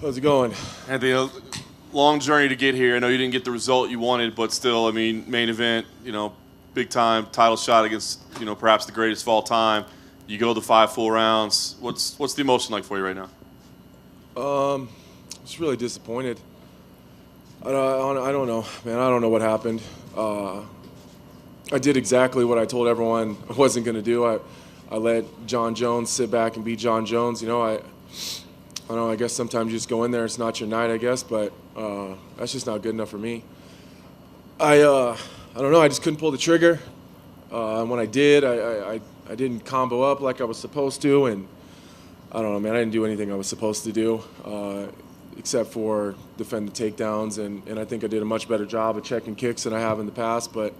How's it going? Anthony, a long journey to get here. I know you didn't get the result you wanted, but still, I mean, main event, big time title shot against, perhaps the greatest of all time. You go the 5 full rounds. What's the emotion like for you right now? Just really disappointed. I don't know, man. I don't know what happened. I did exactly what I told everyone I wasn't going to do. I let John Jones sit back and be John Jones. I don't know, I guess sometimes you just go in there, it's not your night, I guess, but that's just not good enough for me. I don't know, I just couldn't pull the trigger. And when I did, I didn't combo up like I was supposed to, and I don't know, man, I didn't do anything I was supposed to do, except for defend the takedowns, and I think I did a much better job of checking kicks than I have in the past, but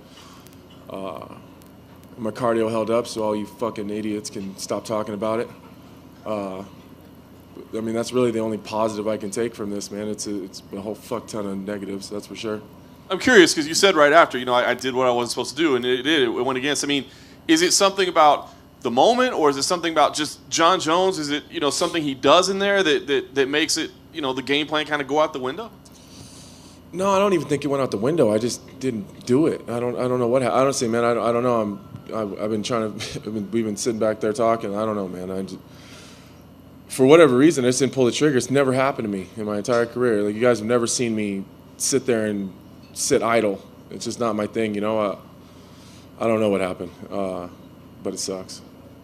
my cardio held up, so all you fucking idiots can stop talking about it. I mean, that's really the only positive I can take from this, man. It's a whole fuck ton of negatives, that's for sure. I'm curious because you said right after, I did what I wasn't supposed to do, and it went against. I mean, is it something about the moment, or is it something about just John Jones? Is it something he does in there that makes it the game plan kind of go out the window? No, I don't even think it went out the window. I just didn't do it. I don't know what happened. Honestly, man, I don't know. I've been trying to. We've been sitting back there talking. I don't know, man. For whatever reason, I just didn't pull the trigger. It's never happened to me in my entire career. Like, you guys have never seen me sit there and sit idle. It's just not my thing, I don't know what happened, but it sucks.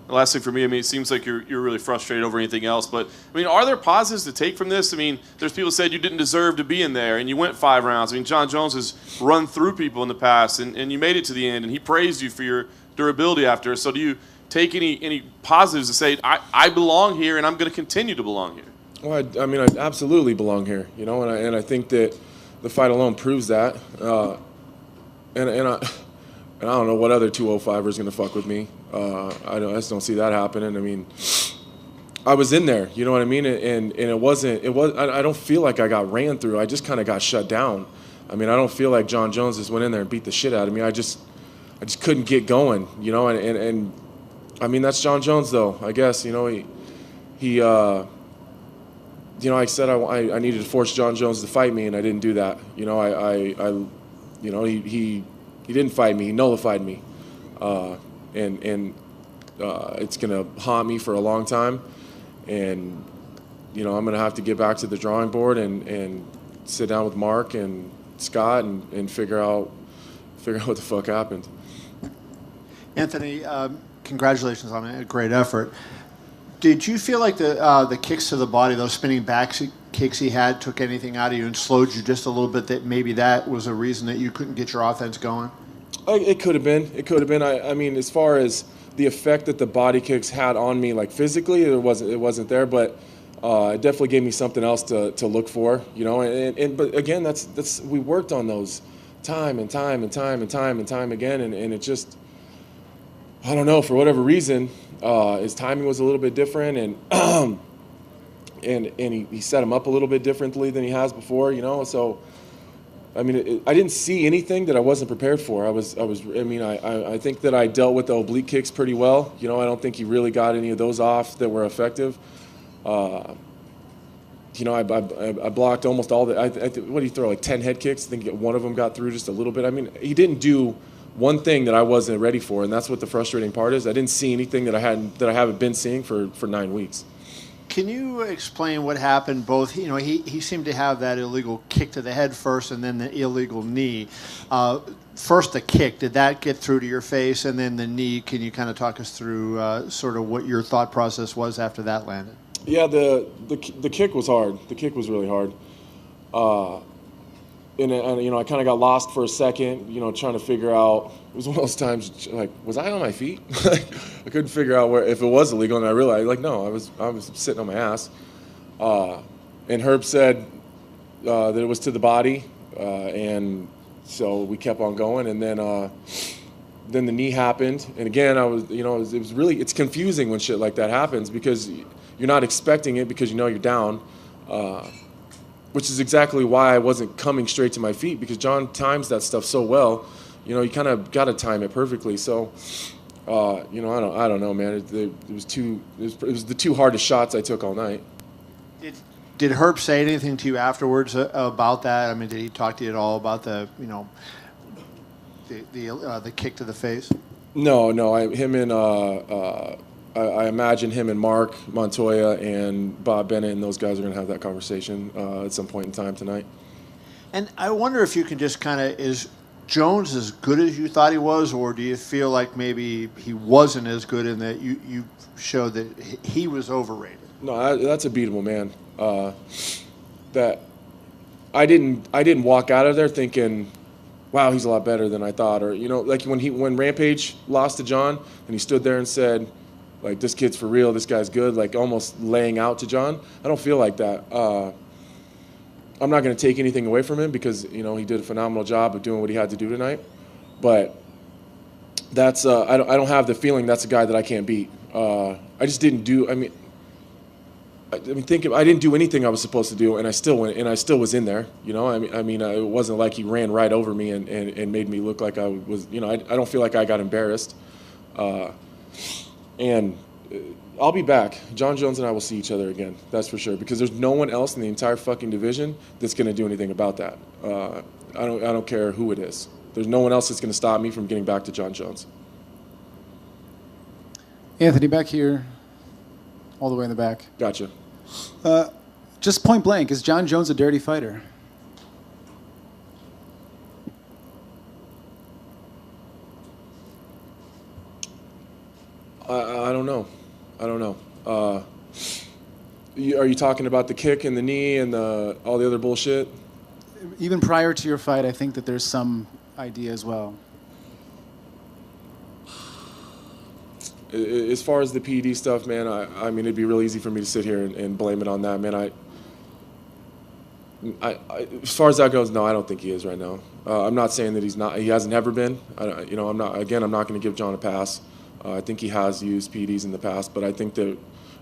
The last thing for me, I mean, it seems like you're really frustrated over anything else. But, I mean, are there positives to take from this? I mean, there's people said you didn't deserve to be in there, and you went 5 rounds. I mean, John Jones has run through people in the past, and you made it to the end, and he praised you for your durability after. So do you take any positives to say, I belong here, and I'm going to continue to belong here? Well, I mean, I absolutely belong here, and I think that the fight alone proves that. And I don't know what other 205er is going to fuck with me. I just don't see that happening. I mean, I was in there, you know what I mean? And I don't feel like I got ran through. I just kind of got shut down. I mean, I don't feel like John Jones just went in there and beat the shit out of me. I just couldn't get going, and I mean, that's John Jones, though, I guess. He I said I needed to force John Jones to fight me, and I didn't do that. He didn't fight me. He nullified me, and it's gonna haunt me for a long time. And I'm gonna have to get back to the drawing board and sit down with Mark and Scott and figure out what the fuck happened. Anthony, congratulations on a great effort. Did you feel like the kicks to the body, those spinning back kicks he had, took anything out of you and slowed you just a little bit, that maybe that was a reason that you couldn't get your offense going? It could have been. I mean, as far as the effect that the body kicks had on me, like physically, it wasn't there, but it definitely gave me something else to look for, but again, that's we worked on those time and time again, and it just, I don't know, for whatever reason, his timing was a little bit different, and he set him up a little bit differently than he has before, so I mean, I didn't see anything that I wasn't prepared for. I think that I dealt with the oblique kicks pretty well. I don't think he really got any of those off that were effective. I blocked almost all the. What did he throw? Like 10 head kicks. I think one of them got through just a little bit. I mean, he didn't do one thing that I wasn't ready for, and that's what the frustrating part is. I didn't see anything that I haven't been seeing for 9 weeks. Can you explain what happened? Both, he seemed to have that illegal kick to the head first, and then the illegal knee. First, the kick, did that get through to your face? And then the knee, can you kind of talk us through sort of what your thought process was after that landed? Yeah, the kick was hard. The kick was really hard. And I kind of got lost for a second, trying to figure out. It was one of those times, like, was I on my feet? I couldn't figure out if it was illegal, and I realized, like, no, I was sitting on my ass. And Herb said that it was to the body, and so we kept on going, and then the knee happened, and again, it's confusing when shit like that happens because you're not expecting it because you're down. Which is exactly why I wasn't coming straight to my feet, because John times that stuff so well. You kind of got to time it perfectly. So, I don't know, man. It was the 2 hardest shots I took all night. Did Herb say anything to you afterwards about that? I mean, did he talk to you at all about the kick to the face? No. I imagine him and Mark Montoya and Bob Bennett and those guys are going to have that conversation at some point in time tonight. And I wonder if you can just kind of, is Jones as good as you thought he was, or do you feel like maybe he wasn't as good in that you showed that he was overrated? No, that's a beatable man. That I didn't walk out of there thinking, wow, he's a lot better than I thought. Or, like when Rampage lost to John and he stood there and said, like, this kid's for real, this guy's good, like almost laying out to John. I don't feel like that. I'm not going to take anything away from him because, he did a phenomenal job of doing what he had to do tonight. But that's I don't have the feeling that's a guy that I can't beat. I just didn't do. I didn't do anything I was supposed to do, and I still went, and I still was in there. It wasn't like he ran right over me and made me look like I was. I don't feel like I got embarrassed. And I'll be back. John Jones and I will see each other again. That's for sure. Because there's no one else in the entire fucking division that's going to do anything about that. I don't care who it is. There's no one else that's going to stop me from getting back to John Jones. Anthony, back here, all the way in the back. Gotcha. Just point blank, is John Jones a dirty fighter? I don't know. Are you talking about the kick and the knee and all the other bullshit? Even prior to your fight, I think that there's some idea as well. As far as the PED stuff, man, I mean, it'd be real easy for me to sit here and blame it on that, man. As far as that goes, no, I don't think he is right now. I'm not saying that he's not. He hasn't ever been. I'm not going to give John a pass. I think he has used PEDs in the past, but I think that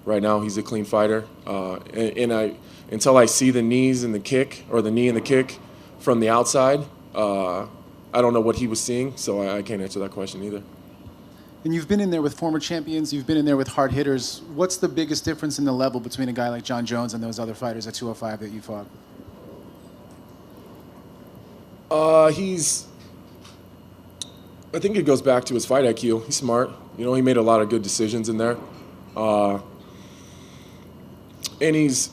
right now he's a clean fighter. Until I see the knees and the kick, or the knee and the kick from the outside, I don't know what he was seeing, so I can't answer that question either. And you've been in there with former champions, you've been in there with hard hitters. What's the biggest difference in the level between a guy like John Jones and those other fighters at 205 that you fought? I think it goes back to his fight IQ. He's smart. He made a lot of good decisions in there. And he's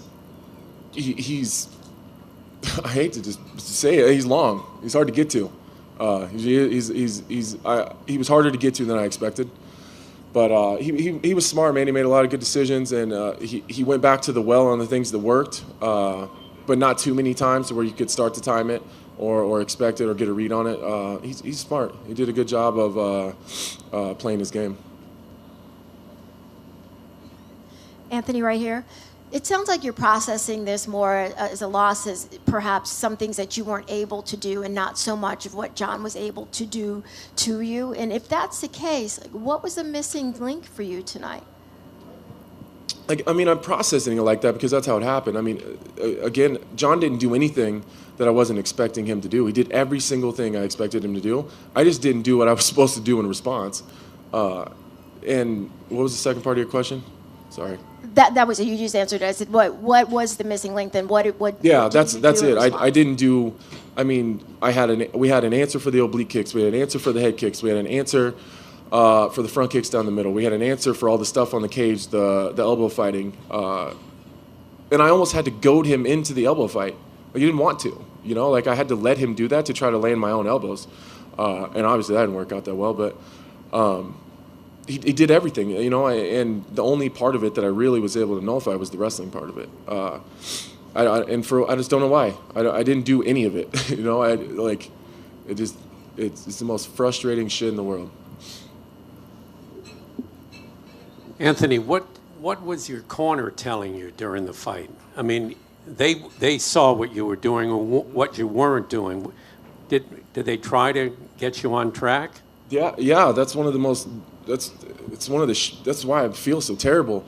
I hate to just say it, he's long. He's hard to get to. He was harder to get to than I expected. But he was smart, man. He made a lot of good decisions, and he went back to the well on the things that worked, but not too many times to where you could start to time it or expect it or get a read on it. He's smart. He did a good job of playing his game. Anthony, right here. It sounds like you're processing this more as a loss, as perhaps some things that you weren't able to do and not so much of what John was able to do to you. And if that's the case, what was the missing link for you tonight? I'm processing it like that because that's how it happened. Again, John didn't do anything that I wasn't expecting him to do. He did every single thing I expected him to do. I just didn't do what I was supposed to do in response. And what was the second part of your question? Sorry. That was it. You just answered it. I said, what was the missing link then? Yeah, that's it. I didn't do. We had an answer for the oblique kicks. We had an answer for the head kicks. We had an answer for the front kicks down the middle. We had an answer for all the stuff on the cage, the elbow fighting. And I almost had to goad him into the elbow fight. He didn't want to. I had to let him do that to try to land my own elbows. And obviously that didn't work out that well, but. He did everything, and the only part of it that I really was able to nullify was the wrestling part of it. I just don't know why. I didn't do any of it. It's the most frustrating shit in the world. Anthony, what was your corner telling you during the fight? They saw what you were doing or what you weren't doing. Did they try to get you on track? Yeah. That's one of the most. That's why I feel so terrible.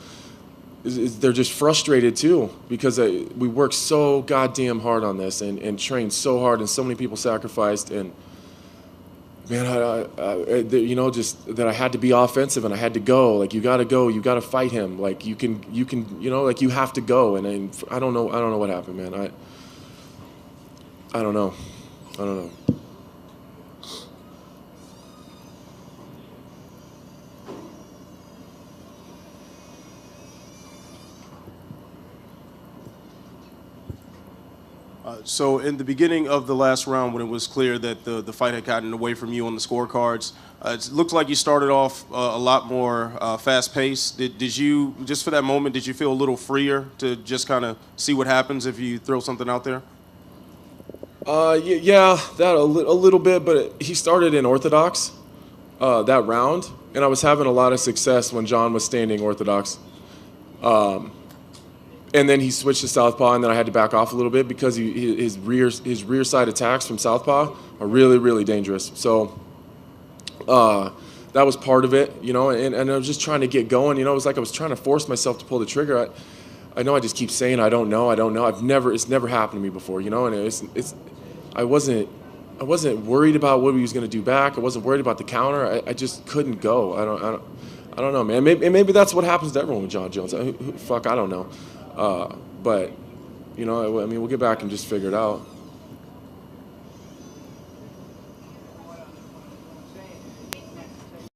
Is they're just frustrated too because we worked so goddamn hard on this and trained so hard and so many people sacrificed and Man, you know, just that I had to be offensive and I had to go. Like, you got to go. You got to fight him. Like, you can, you know, like, you have to go. And I don't know what happened, man. I don't know. I don't know. So in the beginning of the last round, when it was clear that the fight had gotten away from you on the scorecards, it looked like you started off a lot more fast-paced. Did you, just for that moment, did you feel a little freer to just kind of see what happens if you throw something out there? Yeah, that a little bit, but he started in orthodox that round, and I was having a lot of success when John was standing orthodox. And then he switched to southpaw, and then I had to back off a little bit because his rear side attacks from southpaw are really, really dangerous. So that was part of it, you know, and I was just trying to get going. You know, it was like I was trying to force myself to pull the trigger. I know I just keep saying I don't know. It's never happened to me before, you know, and I wasn't worried about what he was going to do back. I wasn't worried about the counter. I just couldn't go. I don't know, man. Maybe that's what happens to everyone with John Jones. Fuck, I don't know. But, you know, I mean, we'll get back and just figure it out.